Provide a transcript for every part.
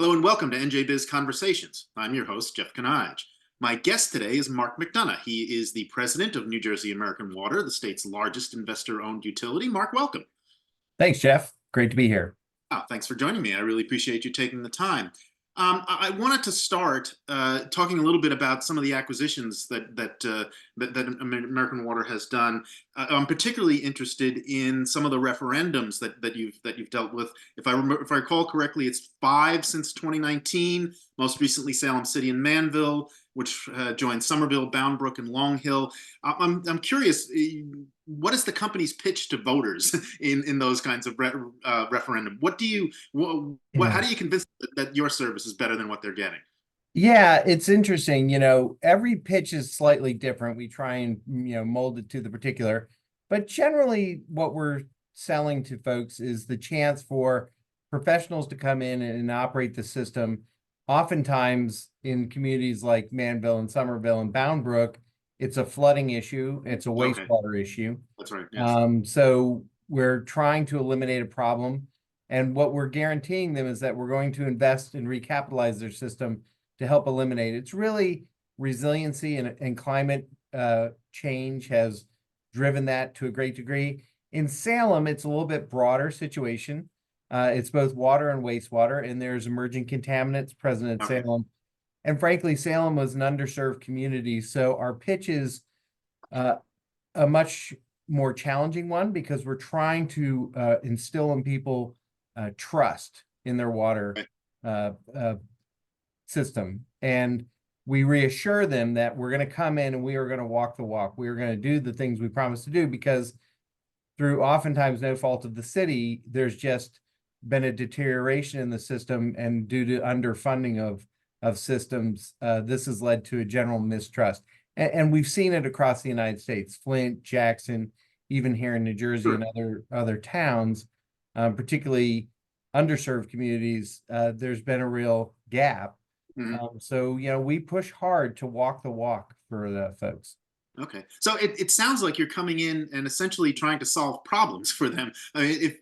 Hello and welcome to NJ Biz Conversations. I'm your host, Jeff Kanaj. My guest today is Mark McDonough. He is the president of New Jersey American Water, the state's largest investor-owned utility. Mark, welcome. Thanks, Jeff. Great to be here. Thanks for joining me. I really appreciate you taking the time. I wanted to start talking a little bit about some of the acquisitions that American Water has done. I'm particularly interested in some of the referendums that you've dealt with. If I recall correctly, it's 5 since 2019. Most recently, Salem City and Manville, which joined Somerville, Bound Brook, and Long Hill. I'm curious. What is the company's pitch to voters in those kinds of referendum? How do you convince them that your service is better than what they're getting? Yeah, it's interesting. Every pitch is slightly different. We try and, mold it to the particular. But generally, what we're selling to folks is the chance for professionals to come in and operate the system. Oftentimes in communities like Manville and Somerville and Bound Brook, it's a flooding issue. It's a wastewater issue. That's right. Yes. So we're trying to eliminate a problem. And what we're guaranteeing them is that we're going to invest and recapitalize their system to help eliminate it. It's really resiliency and climate change has driven that to a great degree. In Salem, it's a little bit broader situation. It's both water and wastewater, and there's emerging contaminants present at Salem. And frankly, Salem was an underserved community, so our pitch is a much more challenging one because we're trying to instill in people trust in their water system. And we reassure them that we're going to come in and we are going to walk the walk. We are going to do the things we promised to do because through oftentimes no fault of the city, there's just been a deterioration in the system, and due to underfunding of systems, this has led to a general mistrust. And we've seen it across the United States, Flint, Jackson, even here in New Jersey and other towns, particularly underserved communities, there's been a real gap. So, we push hard to walk the walk for the folks. Okay, so it sounds like you're coming in and essentially trying to solve problems for them. I mean,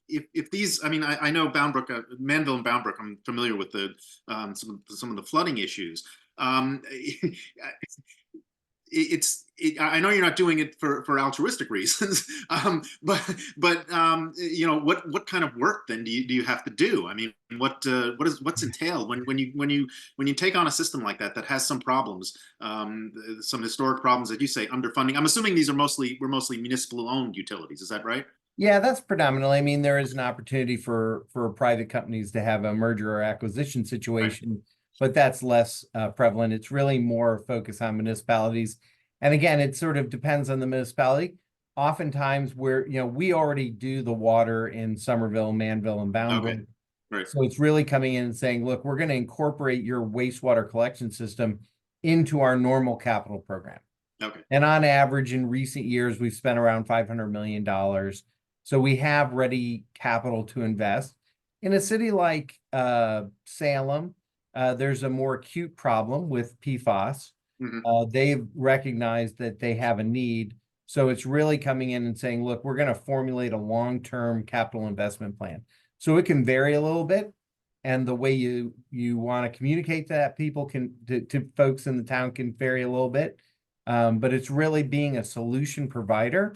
if these, I mean, I know Bound Brook, Manville and Bound Brook, I'm familiar with some of the flooding issues. I know you're not doing it for altruistic reasons, but what kind of work then do you have to do? I mean, what's entailed when you take on a system like that has some problems, some historic problems that you say underfunding. I'm assuming these are mostly municipal owned utilities. Is that right? Yeah, that's predominantly. I mean, there is an opportunity for private companies to have a merger or acquisition situation. Right. But that's less prevalent. It's really more focused on municipalities. And again, it sort of depends on the municipality. Oftentimes we already do the water in Somerville, Manville, and Bound Brook. Okay. Right. So it's really coming in and saying, look, we're going to incorporate your wastewater collection system into our normal capital program. Okay. And on average, in recent years, we've spent around $500 million. So we have ready capital to invest. In a city like Salem, there's a more acute problem with PFAS. They've recognized that they have a need. So it's really coming in and saying, look, we're going to formulate a long-term capital investment plan. So it can vary a little bit. And the way you want to communicate that to folks in the town can vary a little bit. But it's really being a solution provider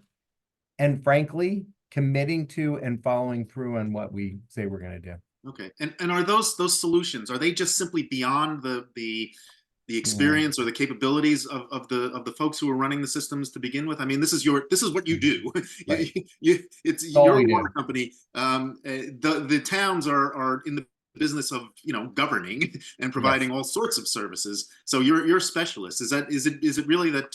and frankly, committing to and following through on what we say we're going to do. Okay, and are those solutions, are they just simply beyond the experience or the capabilities of the folks who are running the systems to begin with? I mean, this is what you do. Right. It's your water company. The towns are in the business of governing and providing all sorts of services. So you're specialists. Is it really that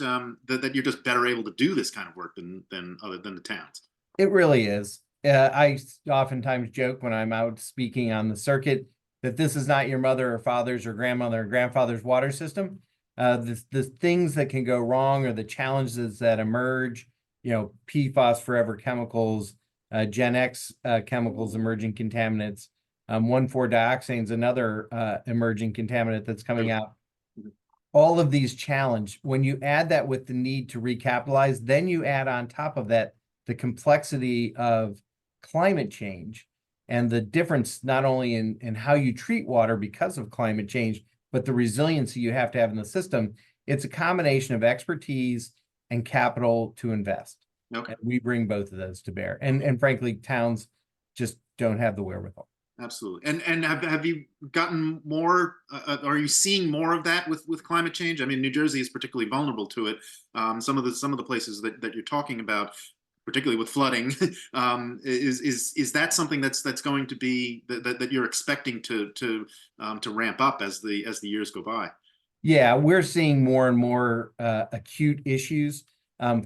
that you're just better able to do this kind of work than the towns? It really is. I oftentimes joke when I'm out speaking on the circuit that this is not your mother or father's or grandmother or grandfather's water system. The things that can go wrong or the challenges that emerge, PFAS, forever chemicals, Gen X chemicals, emerging contaminants, 1,4-dioxane is another emerging contaminant that's coming out. All of these challenge. When you add that with the need to recapitalize, then you add on top of that the complexity of climate change. And the difference not only in how you treat water because of climate change, but the resiliency you have to have in the system, it's a combination of expertise and capital to invest. Okay. And we bring both of those to bear. And frankly, towns just don't have the wherewithal. Absolutely. And have you gotten more? Are you seeing more of that with climate change? I mean, New Jersey is particularly vulnerable to it. Some of the places that you're talking about, particularly with flooding, is that something that's going to be that you're expecting to ramp up as the years go by? Yeah, we're seeing more and more acute issues.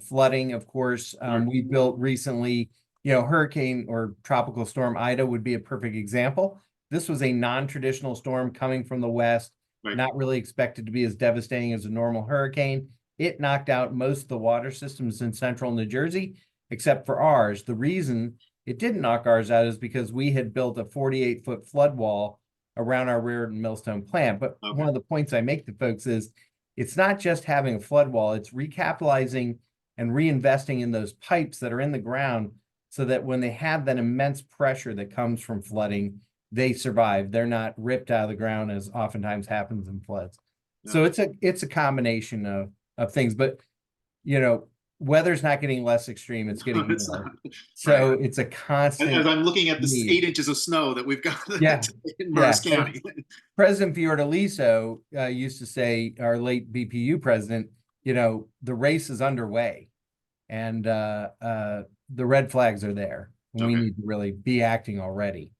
Flooding, of course. We built recently, hurricane or tropical storm Ida would be a perfect example. This was a non-traditional storm coming from the west, Right. not really expected to be as devastating as a normal hurricane. It knocked out most of the water systems in central New Jersey, except for ours. The reason it didn't knock ours out is because we had built a 48-foot flood wall around our Reardon Millstone plant. But Okay. one of the points I make to folks is it's not just having a flood wall, it's recapitalizing and reinvesting in those pipes that are in the ground so that when they have that immense pressure that comes from flooding, they survive. They're not ripped out of the ground as oftentimes happens in floods. So it's a combination of things, but weather's not getting less extreme, it's getting It's more. not. So Right. it's a As constant I'm looking at this need. 8 inches of snow that we've got Yeah, in yeah. Morris County. President Fiordaliso used to say, our late BPU president, the race is underway and the red flags are there. We Okay. need to really be acting already.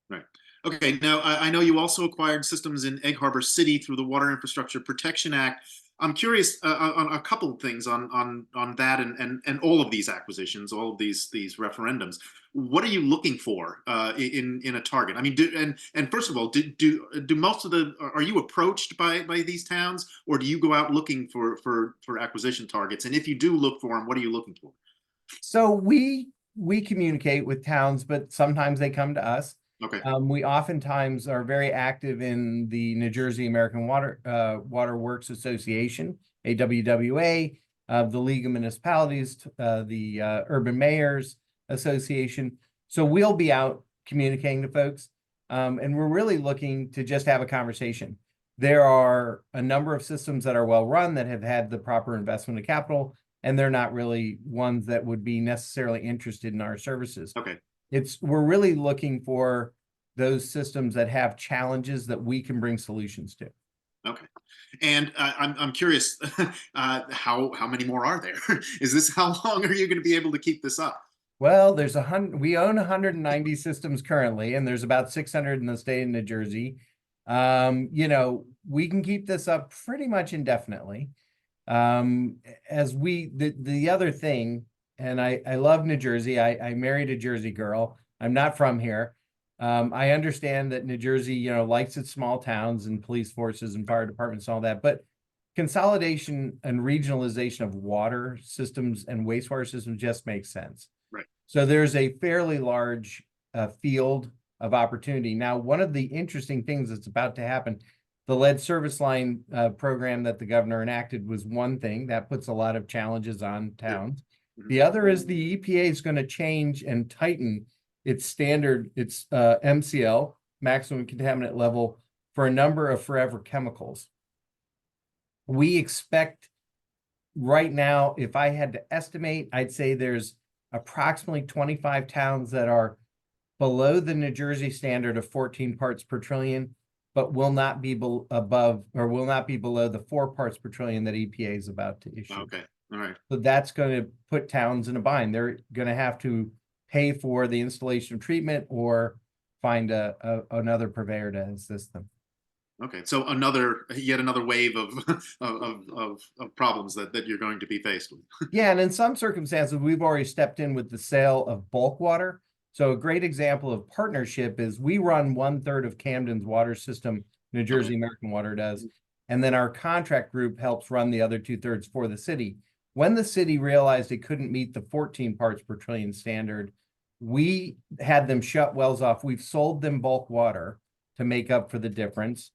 Right. Okay. Now, I know you also acquired systems in Egg Harbor City through the Water Infrastructure Protection Act. I'm curious on a couple of things on that and all of these acquisitions, all of these referendums. What are you looking for in a target? I mean, and first of all, do most of are you approached by these towns, or do you go out looking for acquisition targets? And if you do look for them, what are you looking for? So we communicate with towns, but sometimes they come to us. Okay. We oftentimes are very active in the New Jersey American Water Works Association, AWWA, the League of Municipalities, the Urban Mayors Association. So we'll be out communicating to folks, and we're really looking to just have a conversation. There are a number of systems that are well run that have had the proper investment of capital, and they're not really ones that would be necessarily interested in our services. Okay. We're really looking for those systems that have challenges that we can bring solutions to. Okay. And I'm curious, how many more are there? Is this how long are you going to be able to keep this up? Well, we own 190 systems currently, and there's about 600 in the state of New Jersey. We can keep this up pretty much indefinitely. The other thing, and I love New Jersey. I married a Jersey girl. I'm not from here. I understand that New Jersey, likes its small towns and police forces and fire departments and all that, but consolidation and regionalization of water systems and wastewater systems just makes sense. Right. So there's a fairly large field of opportunity. Now, one of the interesting things that's about to happen, the lead service line program that the governor enacted was one thing that puts a lot of challenges on towns. Yeah. The other is the EPA is going to change and tighten its standard, its MCL, maximum contaminant level, for a number of forever chemicals. We expect right now, if I had to estimate, I'd say there's approximately 25 towns that are below the New Jersey standard of 14 parts per trillion, but will not be above or will not be below the 4 parts per trillion that EPA is about to issue. Okay. All right. So that's going to put towns in a bind. They're going to have to pay for the installation of treatment or find another purveyor to assist them. Okay. So yet another wave of of problems that you're going to be faced with. Yeah, and in some circumstances, we've already stepped in with the sale of bulk water. So a great example of partnership is we run 1/3 of Camden's water system, New Jersey American Water does, and then our contract group helps run the other 2/3 for the city. When the city realized it couldn't meet the 14 parts per trillion standard, we had them shut wells off. We've sold them bulk water to make up for the difference,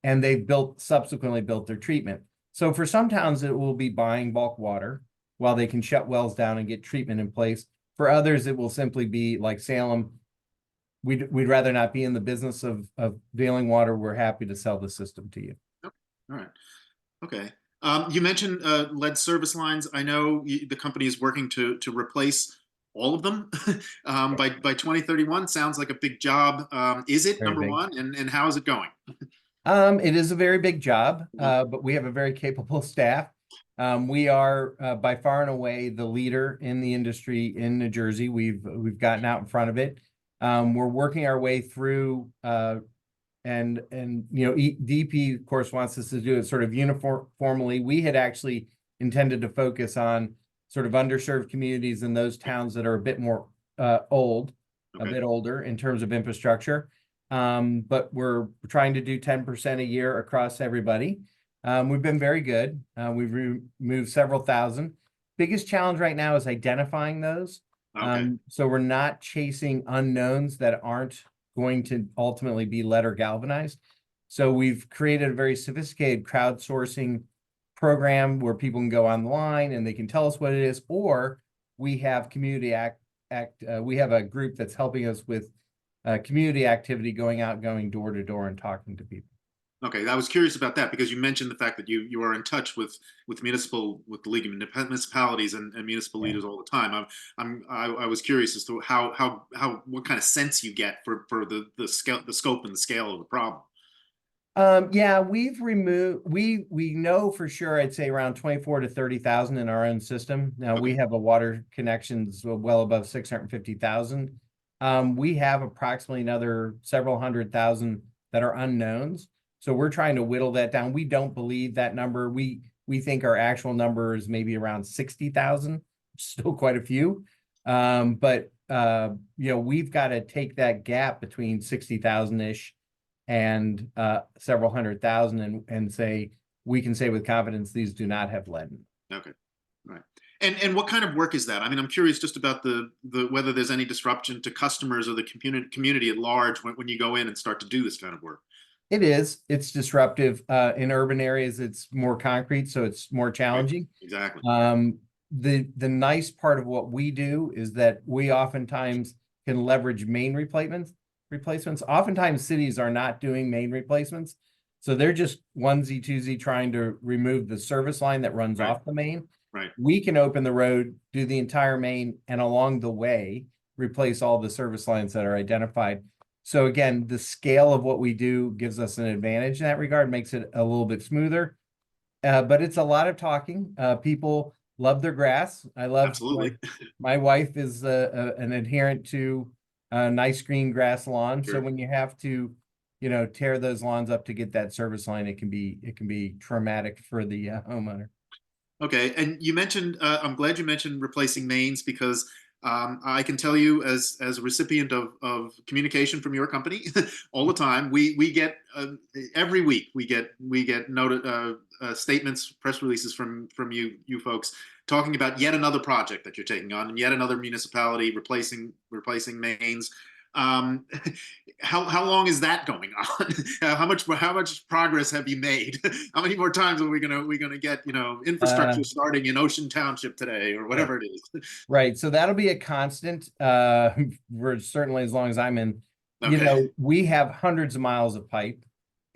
and they've subsequently built their treatment. So for some towns, it will be buying bulk water while they can shut wells down and get treatment in place. For others, it will simply be like Salem. we'd rather not be in the business of dealing water. We're happy to sell the system to you. Okay. All right. Okay. You mentioned lead service lines. I know the company is working to replace all of them by 2031. Sounds like a big job. Is it, Very number big. one, and how is it going? It is a very big job, Mhm. but we have a very capable staff. We are by far and away the leader in the industry in New Jersey. We've gotten out in front of it. We're working our way through, and DP of course wants us to do it sort of uniformly. We had actually intended to focus on sort of underserved communities in those towns that are a bit more a Okay. bit older in terms of infrastructure. But we're trying to do 10% a year across everybody. We've been very good. We've removed several thousand. Biggest challenge right now is identifying those. Okay. So we're not chasing unknowns that aren't going to ultimately be lead or galvanized. So we've created a very sophisticated crowdsourcing program where people can go online and they can tell us what it is, or we have we have a group that's helping us with community activity, going door to door and talking to people. Okay, I was curious about that because you mentioned the fact that you are in touch with the League of Municipalities and municipal Yeah. leaders all the time. I was curious as to how what kind of sense you get for the scale, the scope and the scale of the problem. Yeah, we've removed, we know for sure, I'd say around 24 to 30,000 in our own system. Now we Okay. have a water connections well above 650,000. We have approximately another several hundred thousand that are unknowns. So we're trying to whittle that down. We don't believe that number. We think our actual number is maybe around 60,000, still quite a few. But we've got to take that gap between 60,000-ish and several hundred thousand and say, we can say with confidence, these do not have lead. Okay. Right. And what kind of work is that? I mean, I'm curious just about the whether there's any disruption to customers or the community at large when you go in and start to do this kind of work. It's disruptive. In urban areas, it's more concrete, so it's more Right. challenging. Exactly. The nice part of what we do is that we oftentimes can leverage main replacements. Oftentimes cities are not doing main replacements. So they're just onesie twosie trying to remove the service line that runs Right. off the main. Right. We can open the road, do the entire main, and along the way, replace all the service lines that are identified. So again, the scale of what we do gives us an advantage in that regard, makes it a little bit smoother. But it's a lot of talking. People love their grass. I love Absolutely. my wife is an adherent to nice green grass lawn. So Sure. when you have to, tear those lawns up to get that service line, it can be traumatic for the homeowner. Okay, and you mentioned, I'm glad you mentioned replacing mains because I can tell you as a recipient of communication from your company all the time, we get every week we get noted statements, press releases from you folks talking about yet another project that you're taking on and yet another municipality replacing mains. Um, how long is that going on? how much progress have you made? How many more times are we gonna get Uh, infrastructure starting in Ocean Township today or right. whatever it is? Right. So that'll be a constant for certainly as long as I'm in. Okay, We have hundreds of miles of pipe,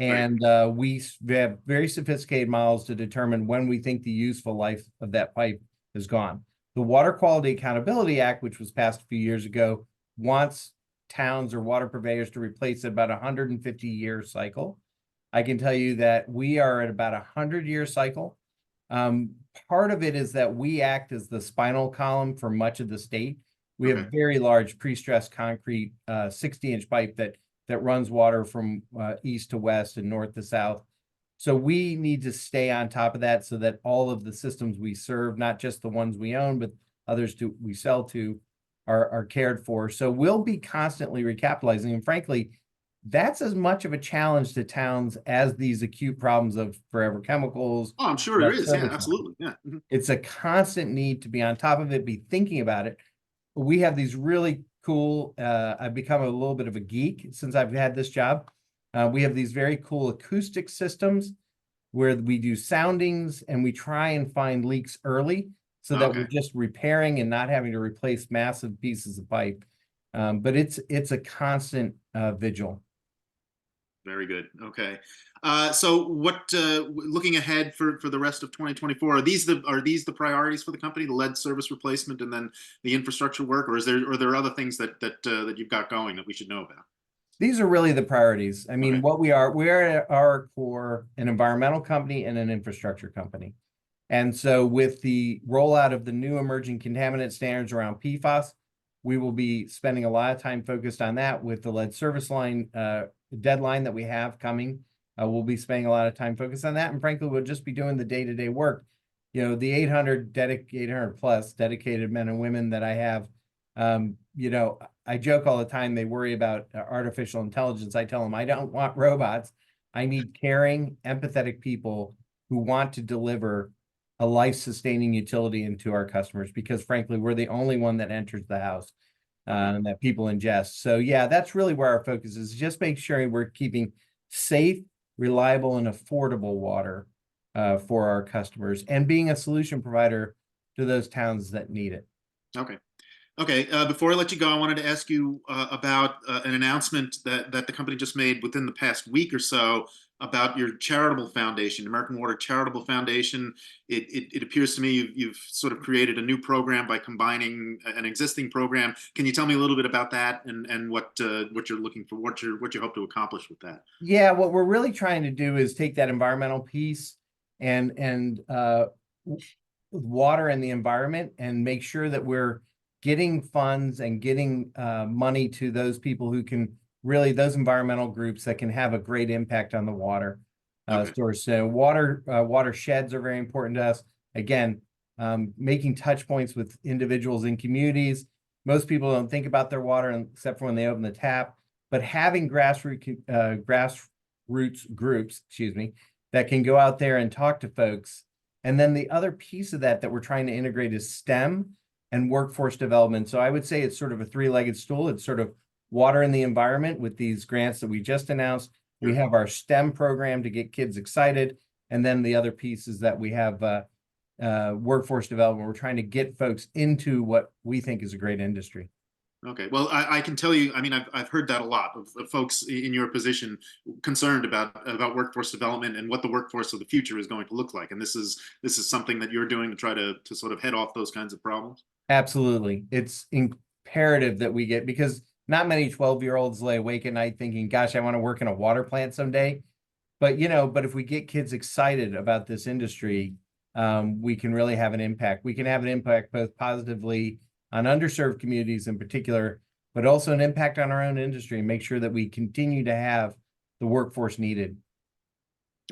right. and we have very sophisticated models to determine when we think the useful life of that pipe is gone. The Water Quality Accountability Act, which was passed a few years ago, wants towns or water purveyors to replace at about a 150-year cycle. I can tell you that we are at about a 100-year cycle. Part of it is that we act as the spinal column for much of the state. We have Okay, very large pre-stressed concrete 60-inch pipe that runs water from east to west and north to south. So we need to stay on top of that so that all of the systems we serve, not just the ones we own, but others we sell to, are cared for. So we'll be constantly recapitalizing. And frankly, that's as much of a challenge to towns as these acute problems of forever chemicals, oh, I'm sure there lead is. Yeah, service line. absolutely. Yeah. It's a constant need to be on top of it, be thinking about it. We have these really cool, I've become a little bit of a geek since I've had this job. We have these very cool acoustic systems where we do soundings and we try and find leaks early so that we're Okay. just repairing and not having to replace massive pieces of pipe. But it's a constant vigil. Very good. Okay. So looking ahead for the rest of 2024, are these the priorities for the company, the lead service replacement and then the infrastructure work, or are there other things that you've got going that we should know about? These are really the priorities. I mean, Okay. what we are at our core an environmental company and an infrastructure company. And so with the rollout of the new emerging contaminant standards around PFAS, we will be spending a lot of time focused on that with the lead service line deadline that we have coming. We'll be spending a lot of time focused on that. And frankly, we'll just be doing the day-to-day work. You know, the 800 plus dedicated men and women that I have, you know, I joke all the time, they worry about artificial intelligence. I tell them, I don't want robots. I need caring, empathetic people who want to deliver a life-sustaining utility into our customers, because frankly, we're the only one that enters the house that people ingest. So yeah, that's really where our focus is. Just make sure we're keeping safe, reliable, and affordable water for our customers and being a solution provider to those towns that need it. Okay. Okay, before I let you go, I wanted to ask you about an announcement that the company just made within the past week or so about your charitable foundation, American Water Charitable Foundation. It appears to me you've sort of created a new program by combining an existing program. Can you tell me a little bit about that and what you're looking for, what you hope to accomplish with that? Yeah, what we're really trying to do is take that environmental piece and water and the environment and make sure that we're getting funds and getting money to those people who can really, those environmental groups that can have a great impact on the water source. So watersheds are very important to us. Again, making touch points with individuals in communities. Most people don't think about their water except for when they open the tap, but having grassroots groups, excuse me, that can go out there and talk to folks. And then the other piece of that we're trying to integrate is STEM and workforce development. So I would say it's sort of a three-legged stool. It's sort of water and the environment with these grants that we just announced. We have our STEM program to get kids excited. And then the other piece is that we have workforce development. We're trying to get folks into what we think is a great industry. Okay, well, I can tell you, I mean, I've heard that a lot of folks in your position concerned about workforce development and what the workforce of the future is going to look like. And this is something that you're doing to try to sort of head off those kinds of problems. Absolutely. It's imperative that we get, because not many 12-year-olds lay awake at night thinking, gosh, I want to work in a water plant someday. But, you know, but if we get kids excited about this industry, we can really have an impact. We can have an impact both positively on underserved communities in particular, but also an impact on our own industry and make sure that we continue to have the workforce needed.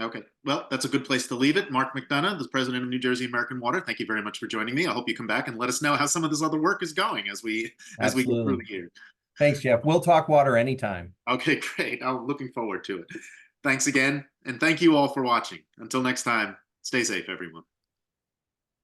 Okay, well, that's a good place to leave it. Mark McDonough, the president of New Jersey American Water, thank you very much for joining me. I hope you come back and let us know how some of this other work is going as we get through Absolutely. the year. Thanks, Jeff. We'll talk water anytime. Okay, great. I'm looking forward to it. Thanks again, and thank you all for watching. Until next time, stay safe, everyone.